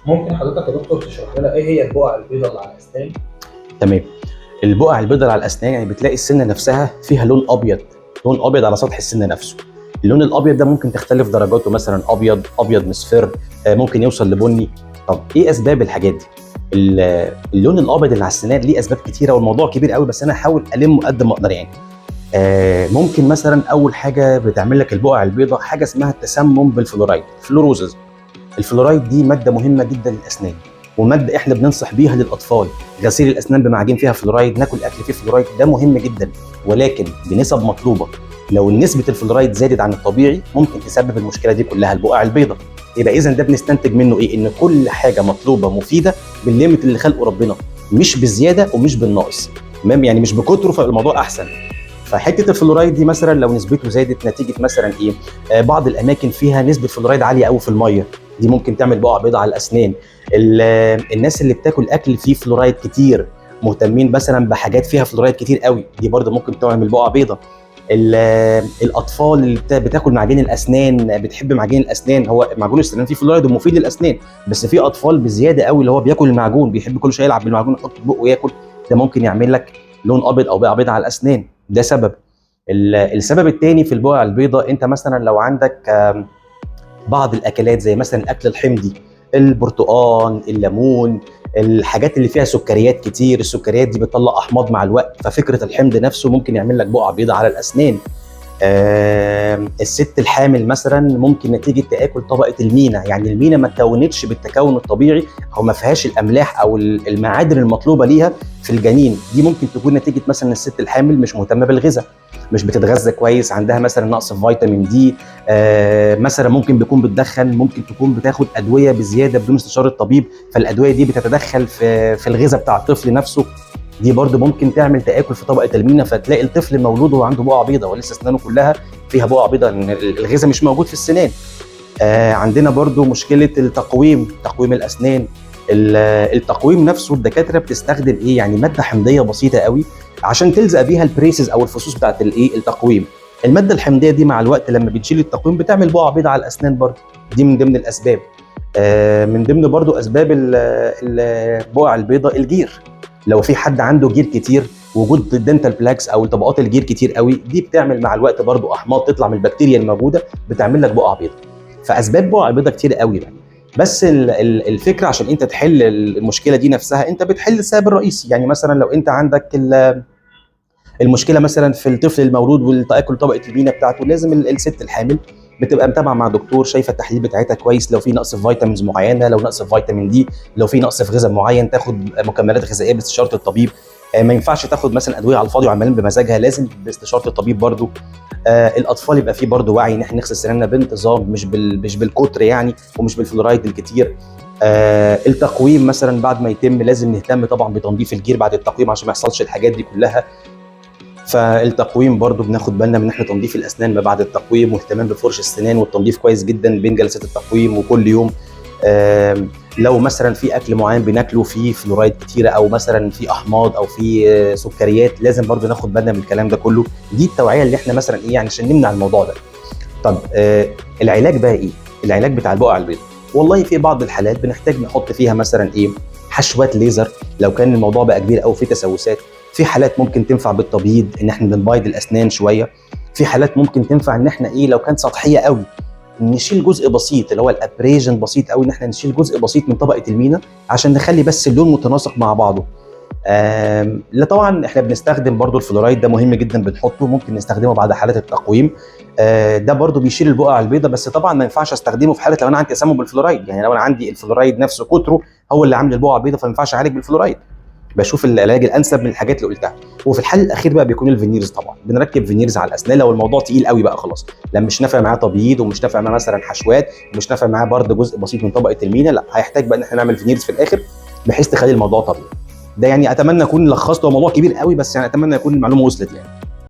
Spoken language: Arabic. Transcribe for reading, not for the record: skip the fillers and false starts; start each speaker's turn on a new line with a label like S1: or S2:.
S1: ممكن حضرتك يا دكتور تشرح لنا ايه هي البقع البيضاء اللي على الاسنان؟
S2: تمام. البقع البيضاء على الاسنان يعني بتلاقي السنه نفسها فيها لون ابيض، لون ابيض على سطح السن نفسه. اللون الابيض ده ممكن تختلف درجاته، مثلا ابيض، ابيض مصفر، ممكن يوصل لبني. طب ايه اسباب الحاجات دي؟ اللون الابيض اللي على السنان ليه اسباب كتيره والموضوع كبير قوي، بس انا هحاول المه قد ما اقدر يعني. ممكن مثلا اول حاجه بتعمل لك البقع البيضاء حاجه اسمها التسمم بالفلورايد، فلوروزز. الفلورايد دي ماده مهمه جدا للاسنان، وماده احنا بننصح بيها للاطفال. غسيل الاسنان بمعجين فيها فلورايد، ناكل اكل فيه فلورايد، ده مهم جدا، ولكن بنسب مطلوبه. لو نسبه الفلورايد زادت عن الطبيعي ممكن تسبب المشكله دي كلها، البقع البيضاء. يبقى اذا ده بنستنتج منه ايه؟ ان كل حاجه مطلوبه مفيده بالليمت اللي خلقه ربنا، مش بالزياده ومش بالناقص. تمام؟ يعني مش بكتره فالموضوع احسن. فحته الفلورايد دي مثلا لو نسبته زادت نتيجه مثلا ايه؟ بعض الاماكن فيها نسبه فلورايد عاليه قوي في الميه، دي ممكن تعمل بقع بيضاء على الاسنان. الناس اللي بتاكل اكل فيه فلورايد كتير، مهتمين مثلا بحاجات فيها فلورايد كتير قوي، دي برضه ممكن تعمل بقع بيضاء. الاطفال اللي بتاكل معجين الاسنان، بتحب معجين الاسنان، هو معجون السنان فيه فلورايد ومفيد للاسنان، بس في اطفال بزياده قوي اللي هو بياكل المعجون، بيحب كل شويه يلعب بالمعجون يحط في بقه وياكل، ده ممكن يعمل لك لون ابيض او بقع بيضاء على الاسنان، ده سبب. السبب الثاني في البقع البيضاء، انت مثلا لو عندك بعض الاكلات زي مثلا الاكل الحمضي، البرتقال، الليمون، الحاجات اللي فيها سكريات كتير، السكريات دي بتطلع احماض مع الوقت، ففكره الحمض نفسه ممكن يعمل لك بقع بيضاء على الاسنان. الست الحامل مثلا ممكن نتيجه تاكل طبقه المينا، يعني المينا ما اتكونتش بالتكون الطبيعي او ما فيهاش الاملاح او المعادن المطلوبه ليها في الجنين، دي ممكن تكون نتيجه مثلا الست الحامل مش مهتمه بالغذاء، مش بتتغذى كويس، عندها مثلا نقص في فيتامين دي. مثلا ممكن بيكون بتدخن، ممكن تكون بتاخد ادويه بزياده بدون استشاره الطبيب، فالادويه دي بتتدخل في الغذاء بتاع الطفل نفسه، دي برضو ممكن تعمل تآكل في طبقة المينا، فتلاقي الطفل مولود وهو عنده بقع بيضاء ولسه اسنانه كلها فيها بقع بيضاء لان الغذاء مش موجود في السنان. عندنا برضو مشكلة التقويم، تقويم الاسنان. التقويم نفسه الدكاترة بتستخدم ايه؟ يعني مادة حمضية بسيطة قوي عشان تلزق بيها البريسز او الفصوص بتاعت الايه؟ التقويم. المادة الحمضية دي مع الوقت لما بتشيل التقويم بتعمل بقع بيضاء على الاسنان برضو، دي من ضمن الاسباب. من ضمن برضو اسباب البقع البيضاء الجير، لو في حد عنده جير كتير، وجود الدنتال بلاكس او طبقات الجير كتير قوي، دي بتعمل مع الوقت برضو احماض تطلع من البكتيريا الموجوده بتعمل لك بقع بيضاء. فاسباب بقع بيضاء كتير قوي يعني. بس الفكره عشان انت تحل المشكله دي نفسها، انت بتحل السبب الرئيسي. يعني مثلا لو انت عندك المشكله مثلا في الطفل المولود والتاكل طبقه المينا بتاعته، لازم الست الحامل بتبقى متابعه مع دكتور، شايفه التحاليل بتاعتها كويس، لو في نقص في فيتامينز معينه، لو نقص في فيتامين دي، لو في نقص في غذاء معين، تاخد مكملات غذائيه باستشاره الطبيب. ما ينفعش تاخد مثلا ادويه على الفاضي وعمالين بمزاجها، لازم باستشاره الطبيب برضو. الاطفال يبقى فيه برضو وعي ان احنا نغسل سناننا بانتظام، مش بالكتر يعني، ومش بالفلورايد الكتير. التقويم مثلا بعد ما يتم لازم نهتم طبعا بتنظيف الجير بعد التقويم عشان ما يحصلش الحاجات دي كلها. فالتقويم برضو بناخد بالنا من ناحيه تنظيف الاسنان ما بعد التقويم، واهتمام بفرش السنان والتنظيف كويس جدا بين جلسات التقويم وكل يوم. لو مثلا في اكل معين بناكله فيه فلورايد كتيره، او مثلا في احماض او في سكريات، لازم برضو ناخد بالنا من الكلام ده كله. دي التوعيه اللي احنا مثلا ايه يعني عشان نمنع الموضوع ده. طب العلاج بقى ايه؟ العلاج بتاع البقع البيضاء، والله في بعض الحالات بنحتاج نحط فيها مثلا ايه؟ حشوات ليزر لو كان الموضوع بقى كبير او في تسوسات. في حالات ممكن تنفع بالتبييض ان احنا بنبيض الاسنان شويه. في حالات ممكن تنفع ان احنا ايه لو كانت سطحيه قوي نشيل جزء بسيط اللي هو الابريجن بسيط قوي، ان احنا نشيل جزء بسيط من طبقه المينا عشان نخلي بس اللون متناسق مع بعضه. لا طبعا احنا بنستخدم برضو الفلورايد، ده مهم جدا بنحطه، ممكن نستخدمه بعد حالات التقويم. ده برضو بيشيل البقع البيضاء، بس طبعا ما ينفعش استخدمه في حاله لو انا عندي تسمم بالفلورايد، يعني لو انا عندي الفلورايد نفسه كتره هو اللي عامل البقع البيضاء فما ينفعش اعالج بالفلورايد. بشوف العلاج الانسب من الحاجات اللي قلتها. وفي الحل الاخير بقى بيكون الفينيرز، طبعا بنركب فينيرز على الاسنان لو الموضوع تقيل قوي بقى خلاص، لما مش نافع معاه تبييض ومش نافع معاه مثلا حشوات ومش نافع معاه برضه جزء بسيط من طبقه المينا، لا هيحتاج بقى ان احنا نعمل فينيرز في الاخر بحيث تخلي الموضوع طبيعي. ده يعني اتمنى اكون لخصته، هو موضوع كبير قوي بس يعني اتمنى يكون المعلومه وصلت يعني.